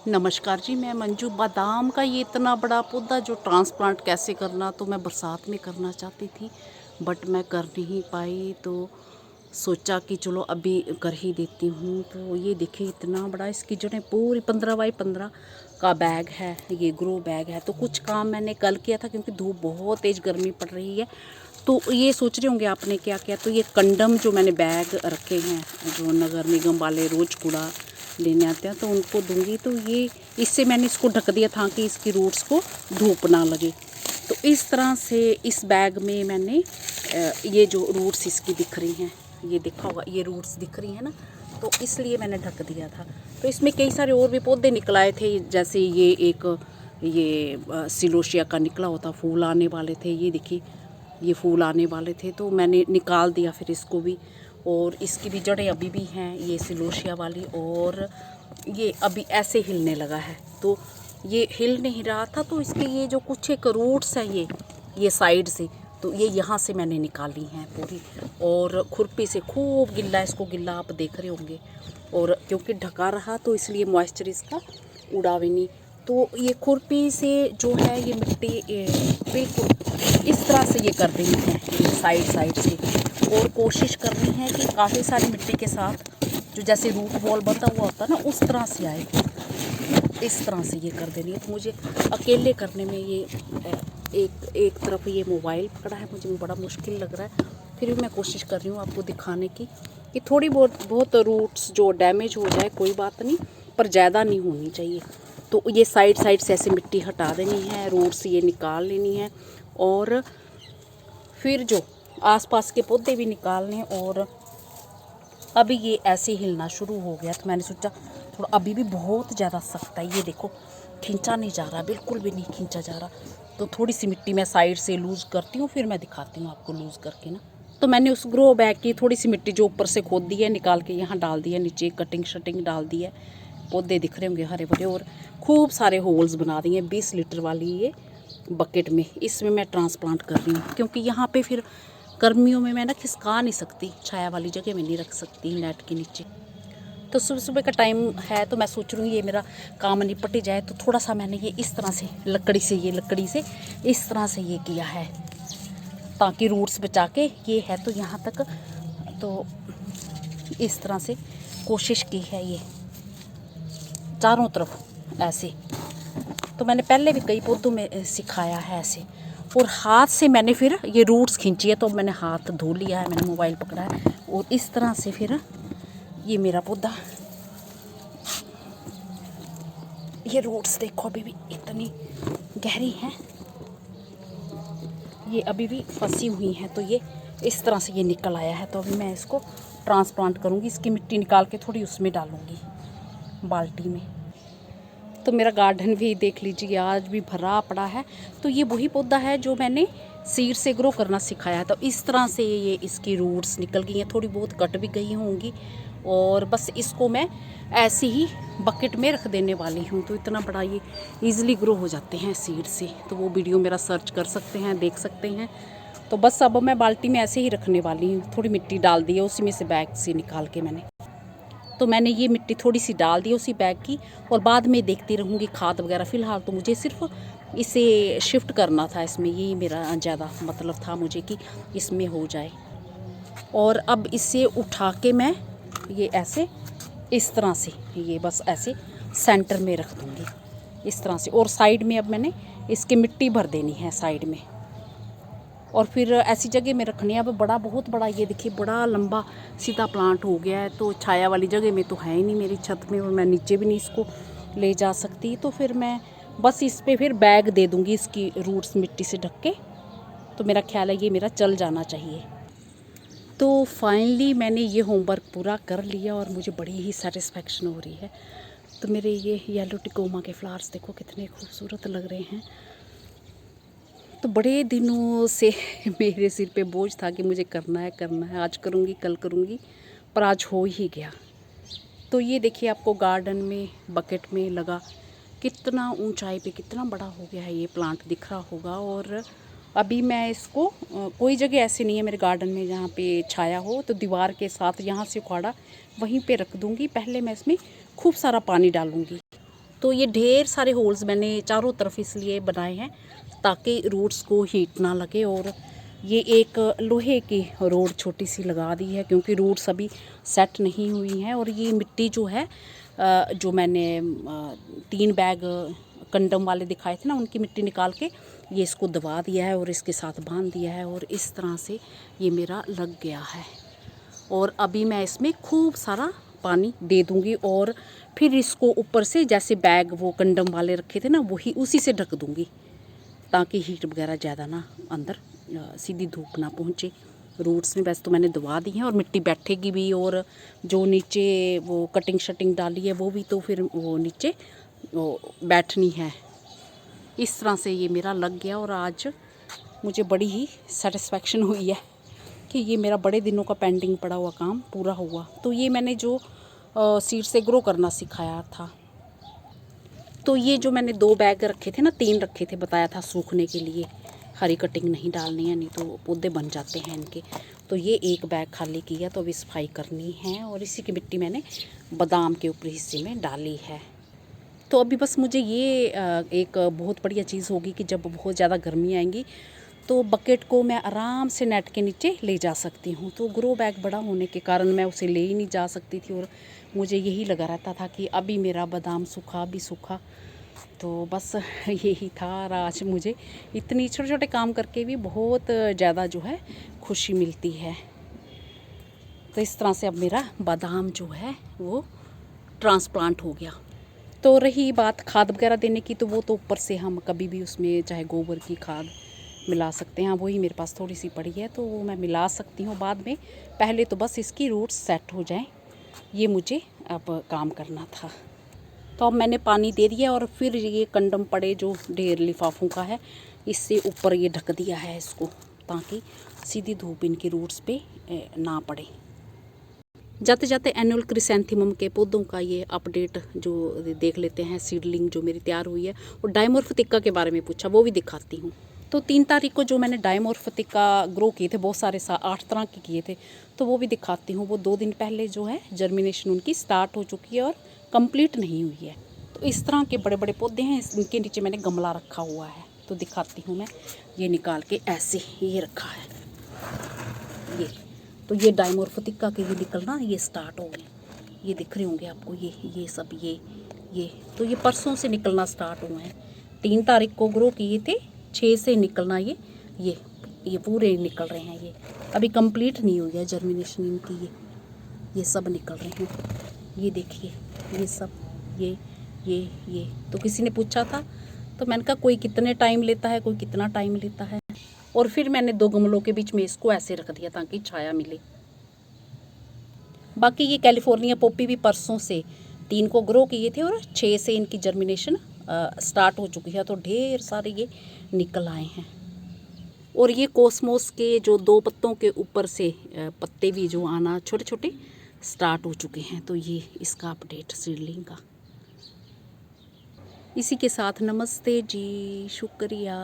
नमस्कार जी, मैं मंजू। बादाम का ये इतना बड़ा पौधा जो ट्रांसप्लांट कैसे करना, तो मैं बरसात में करना चाहती थी बट मैं कर नहीं पाई। तो सोचा कि चलो अभी कर ही देती हूँ। तो ये देखिए इतना बड़ा इसकी जो है पूरी 15 बाई 15 का बैग है, ये ग्रो बैग है। तो कुछ काम मैंने कल किया था क्योंकि धूप बहुत तेज़ गर्मी पड़ रही है। तो ये सोच रहे होंगे आपने क्या किया। तो ये कंडम जो मैंने बैग रखे हैं, जो नगर निगम वाले रोज़ कूड़ा लेने आते हैं, तो उनको दूंगी। तो ये इससे मैंने इसको ढक दिया था कि इसकी रूट्स को धूप ना लगे। तो इस तरह से इस बैग में मैंने ये जो रूट्स इसकी दिख रही हैं, ये देखा होगा, ये रूट्स दिख रही हैं ना, तो इसलिए मैंने ढक दिया था। तो इसमें कई सारे और भी पौधे निकल आए थे, जैसे ये एक सिलोशिया का निकला होता, फूल आने वाले थे। ये देखिए ये फूल आने वाले थे, तो मैंने निकाल दिया फिर इसको भी। और इसकी भी जड़ें अभी भी हैं, ये सिलोशिया वाली, और ये अभी ऐसे हिलने लगा है। तो ये हिल नहीं रहा था, तो इसके ये जो कुछ एक रूट्स हैं, ये साइड से, तो ये यहाँ से मैंने निकाली हैं पूरी। और खुरपी से खूब गिल्ला, इसको गिल्ला आप देख रहे होंगे। और क्योंकि ढका रहा तो इसलिए मॉइस्चर इसका उड़ा भी नहीं। तो ये खुरपी से जो है ये मिट्टी बिल्कुल इस तरह से ये कर देनी है, साइड साइड से। और कोशिश करनी है कि काफ़ी सारी मिट्टी के साथ जो जैसे रूट बॉल बंधा हुआ होता है ना, उस तरह से आए, इस तरह से ये कर देनी है। तो मुझे अकेले करने में ये एक तरफ ये मोबाइल पकड़ा है, मुझे बड़ा मुश्किल लग रहा है। फिर भी मैं कोशिश कर रही हूँ आपको दिखाने की कि थोड़ी बहुत रूट्स जो डैमेज हो जाए कोई बात नहीं, पर ज़्यादा नहीं होनी चाहिए। तो ये साइड साइड से ऐसे मिट्टी हटा देनी है, रूट्स ये निकाल लेनी है। और फिर जो आसपास के पौधे भी निकालने। और अभी ये ऐसे हिलना शुरू हो गया, तो मैंने सोचा थोड़ा, अभी भी बहुत ज़्यादा सख्त है, ये देखो खींचा नहीं जा रहा, बिल्कुल भी नहीं खींचा जा रहा। तो थोड़ी सी मिट्टी मैं साइड से लूज़ करती हूँ, फिर मैं दिखाती हूँ आपको लूज़ करके ना। तो मैंने उस ग्रो बैग की थोड़ी सी मिट्टी जो ऊपर से खोद दी है, निकाल के यहाँ डाल दी है, नीचे कटिंग शटिंग डाल दी है। पौधे दिख रहे होंगे हरे भरे, और खूब सारे होल्स बना दिए हैं 20 लीटर वाली ये बकेट में। इसमें मैं ट्रांसप्लांट कर रही हूँ क्योंकि यहाँ पे फिर गर्मियों में मैं ना खिसका नहीं सकती, छाया वाली जगह में नहीं रख सकती नेट के नीचे। तो सुबह सुबह का टाइम है, तो मैं सोच रही हूँ ये मेरा काम निपट जाए। तो थोड़ा सा मैंने ये इस तरह से लकड़ी से इस तरह से ये किया है, ताकि रूट्स बचा के ये है तो यहाँ तक। तो इस तरह से कोशिश की है ये चारों तरफ ऐसे। तो मैंने पहले भी कई पौधों में सिखाया है ऐसे। और हाथ से मैंने फिर ये रूट्स खींची है, तो मैंने हाथ धो लिया है, मैंने मोबाइल पकड़ा है, और इस तरह से फिर ये मेरा पौधा, ये रूट्स देखो अभी भी इतनी गहरी हैं, ये अभी भी फंसी हुई हैं। तो ये इस तरह से ये निकल आया है। तो अभी मैं इसको ट्रांसप्लांट करूँगी, इसकी मिट्टी निकाल के थोड़ी उसमें डालूँगी बाल्टी में। तो मेरा गार्डन भी देख लीजिए आज भी भरा पड़ा है। तो ये वही पौधा है जो मैंने सीड से ग्रो करना सिखाया है। तो इस तरह से ये इसकी रूट्स निकल गई हैं, थोड़ी बहुत कट भी गई होंगी। और बस इसको मैं ऐसे ही बकेट में रख देने वाली हूँ। तो इतना बड़ा ये ईज़िली ग्रो हो जाते हैं सीड से। तो वो वीडियो मेरा सर्च कर सकते हैं, देख सकते हैं। तो बस अब मैं बाल्टी में ऐसे ही रखने वाली हूँ। थोड़ी मिट्टी डाल दी है उसी में से, बैग से निकाल के मैंने। तो मैंने ये मिट्टी थोड़ी सी डाल दी उसी बैग की, और बाद में देखती रहूँगी खाद वगैरह। फ़िलहाल तो मुझे सिर्फ इसे शिफ्ट करना था, इसमें यही मेरा ज़्यादा मतलब था मुझे कि इसमें हो जाए। और अब इसे उठा के मैं ये ऐसे इस तरह से ये बस ऐसे सेंटर में रख दूँगी इस तरह से। और साइड में अब मैंने इसकी मिट्टी भर देनी है साइड में, और फिर ऐसी जगह में रखनी है। अब बहुत बड़ा ये देखिए बड़ा लंबा सीधा प्लांट हो गया है। तो छाया वाली जगह में तो है ही नहीं मेरी छत में, और मैं नीचे भी नहीं इसको ले जा सकती। तो फिर मैं बस इस पे फिर बैग दे दूँगी इसकी रूट्स मिट्टी से ढक के। तो मेरा ख्याल है ये मेरा चल जाना चाहिए। तो फाइनली मैंने ये होमवर्क पूरा कर लिया और मुझे बड़ी ही सेटिस्फेक्शन हो रही है। तो मेरे ये येलो टिकोमा के फ्लावर्स देखो कितने खूबसूरत लग रहे हैं। तो बड़े दिनों से मेरे सिर पे बोझ था कि मुझे करना है, आज करूँगी कल करूँगी, पर आज हो ही गया। तो ये देखिए आपको गार्डन में बकेट में लगा, कितना ऊंचाई पे कितना बड़ा हो गया है ये प्लांट दिख रहा होगा। और अभी मैं इसको कोई जगह ऐसी नहीं है मेरे गार्डन में जहाँ पे छाया हो, तो दीवार के साथ यहाँ से उखाड़ा वहीं पे रख दूँगी। पहले मैं इसमें खूब सारा पानी डालूँगी, तो ये ढेर सारे होल्स मैंने चारों तरफ इसलिए बनाए हैं ताकि रूट्स को हीट ना लगे। और ये एक लोहे की रोड छोटी सी लगा दी है क्योंकि रूट्स अभी सेट नहीं हुई हैं। और ये मिट्टी जो है जो मैंने 3 बैग कंडम वाले दिखाए थे ना, उनकी मिट्टी निकाल के ये इसको दबा दिया है और इसके साथ बांध दिया है और इस तरह से ये मेरा लग गया है। और अभी मैं इसमें खूब सारा पानी दे दूँगी और फिर इसको ऊपर से जैसे बैग वो कंडम वाले रखे थे ना, वही उसी से ढक दूँगी ताकि हीट वगैरह ज़्यादा ना अंदर सीधी धूप ना पहुँचे रूट्स में। वैसे तो मैंने दबा दी है और मिट्टी बैठेगी भी, और जो नीचे वो कटिंग शटिंग डाली है वो भी तो फिर वो नीचे वो बैठनी है। इस तरह से ये मेरा लग गया और आज मुझे बड़ी ही सेटिस्फेक्शन हुई है कि ये मेरा बड़े दिनों का पेंडिंग पड़ा हुआ काम पूरा हुआ। तो ये मैंने जो सीड से ग्रो करना सिखाया था, तो ये जो मैंने 2 बैग रखे थे ना, 3 रखे थे, बताया था सूखने के लिए, हरी कटिंग नहीं डालनी है नहीं तो पौधे बन जाते हैं इनके। तो ये 1 बैग खाली किया तो अभी सफाई करनी है और इसी की मिट्टी मैंने बादाम के ऊपरी हिस्से में डाली है। तो अभी बस मुझे ये एक बहुत बढ़िया चीज़ होगी कि जब बहुत ज़्यादा गर्मी आएंगी तो बकेट को मैं आराम से नेट के नीचे ले जा सकती हूँ। तो ग्रो बैग बड़ा होने के कारण मैं उसे ले ही नहीं जा सकती थी और मुझे यही लगा रहता था कि अभी मेरा बादाम सूखा, अभी सूखा। तो बस यही था। और आज मुझे इतनी छोटे छोटे काम करके भी बहुत ज़्यादा जो है खुशी मिलती है। तो इस तरह से अब मेरा बादाम जो है वो ट्रांसप्लांट हो गया। तो रही बात खाद वगैरह देने की, तो वो तो ऊपर से हम कभी भी उसमें चाहे गोबर की खाद मिला सकते हैं। वही मेरे पास थोड़ी सी पड़ी है तो वो मैं मिला सकती हूँ बाद में। पहले तो बस इसकी रूट्स सेट हो जाएं, ये मुझे अब काम करना था। तो अब मैंने पानी दे दिया और फिर ये कंडम पड़े जो ढेर लिफाफों का है, इससे ऊपर ये ढक दिया है इसको ताकि सीधी धूप इनकी रूट्स पे ना पड़े। जाते जाते एनुअल क्रिसैंथेमम के पौधों का ये अपडेट जो देख लेते हैं। सीडलिंग जो मेरी तैयार हुई है, और डायमोर्फिथिका के बारे में पूछा, वो भी दिखाती हूँ। तो 3 तारीख को जो मैंने डायमोर्फिथिका ग्रो किए थे, बहुत सारे 8 तरह के किए थे, तो वो भी दिखाती हूँ। वो 2 दिन पहले जो है जर्मिनेशन उनकी स्टार्ट हो चुकी है और कंप्लीट नहीं हुई है। तो इस तरह के बड़े बड़े पौधे हैं, इनके नीचे मैंने गमला रखा हुआ है। तो दिखाती हूँ मैं, ये निकाल के ऐसे ये रखा है, तो ये डायमोर्फिथिका के ये निकलना ये स्टार्ट हो गए। ये दिख रहे होंगे आपको, ये सब ये तो ये परसों से निकलना स्टार्ट हुए हैं। 3 तारीख को ग्रो किए थे, 6 से निकलना ये पूरे निकल रहे हैं। ये अभी कंप्लीट नहीं हुई है जर्मिनेशन इनकी, ये सब निकल रहे हैं। ये देखिए ये सब ये तो किसी ने पूछा था तो मैंने कहा कोई कितने टाइम लेता है, कोई कितना टाइम लेता है। और फिर मैंने 2 गमलों के बीच में इसको ऐसे रख दिया ताकि छाया मिले। बाकी ये कैलिफोर्निया पॉपी भी परसों से 3 को ग्रो किए थे और 6 से इनकी जर्मिनेशन स्टार्ट हो चुकी है। तो ढेर सारे ये निकल आए हैं। और ये कोसमोस के जो 2 पत्तों के ऊपर से पत्ते भी जो आना छोटे छोटे स्टार्ट हो चुके हैं। तो ये इसका अपडेट सीडलिंग का। इसी के साथ नमस्ते जी, शुक्रिया।